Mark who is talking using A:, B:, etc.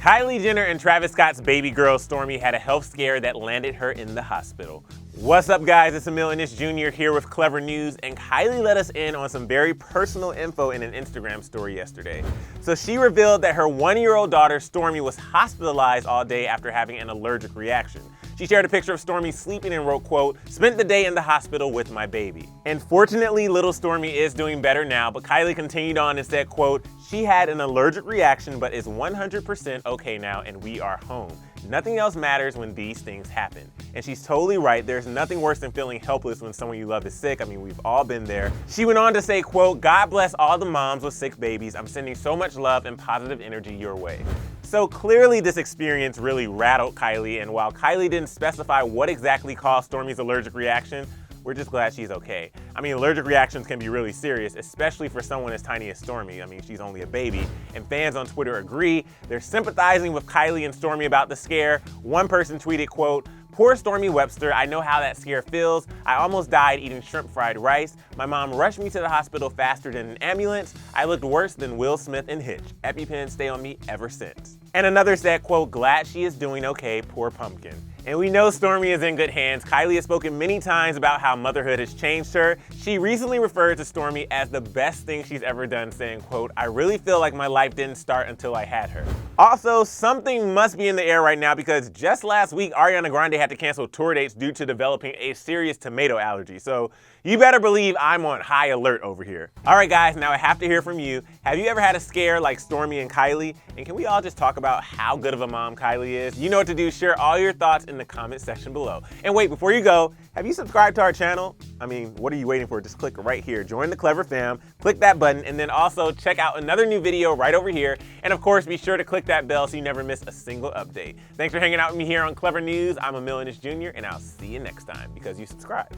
A: Kylie Jenner and Travis Scott's baby girl Stormi had a health scare that landed her in the hospital. What's up, guys? It's Emil Jr. here with Clevver News, and Kylie let us in on some very personal info in an Instagram story yesterday. So she revealed that her 1-year-old daughter Stormi was hospitalized all day after having an allergic reaction. She shared a picture of Stormi sleeping and wrote, quote, "Spent the day in the hospital with my baby." And fortunately, little Stormi is doing better now, but Kylie continued on and said, quote, "She had an allergic reaction but is 100% okay now and we are home. Nothing else matters when these things happen." And she's totally right. There's nothing worse than feeling helpless when someone you love is sick. I mean, we've all been there. She went on to say, quote, "God bless all the moms with sick babies. I'm sending so much love and positive energy your way." So clearly this experience really rattled Kylie, and while Kylie didn't specify what exactly caused Stormi's allergic reaction, we're just glad she's okay. I mean, allergic reactions can be really serious, especially for someone as tiny as Stormi. I mean, she's only a baby, and fans on Twitter agree. They're sympathizing with Kylie and Stormi about the scare. One person tweeted, quote, "Poor Stormi Webster, I know how that scare feels. I almost died eating shrimp fried rice. My mom rushed me to the hospital faster than an ambulance. I looked worse than Will Smith in Hitch. EpiPen stay on me ever since." And another said, quote, "Glad she is doing okay, poor pumpkin." And we know Stormi is in good hands. Kylie has spoken many times about how motherhood has changed her. She recently referred to Stormi as the best thing she's ever done, saying, quote, "I really feel like my life didn't start until I had her." Also, something must be in the air right now because just last week, Ariana Grande had to cancel tour dates due to developing a serious tomato allergy. So you better believe I'm on high alert over here. All right, guys, now I have to hear from you. Have you ever had a scare like Stormi and Kylie? And can we all just talk about how good of a mom Kylie is? You know what to do. Share all your thoughts in the comment section below. And wait, before you go, have you subscribed to our channel? I mean, what are you waiting for? Just click right here. Join the Clevver fam. Click that button, and then also check out another new video right over here. And of course, be sure to click that bell so you never miss a single update. Thanks for hanging out with me here on Clevver News. I'm Emil Jr., and I'll see you next time because you subscribed.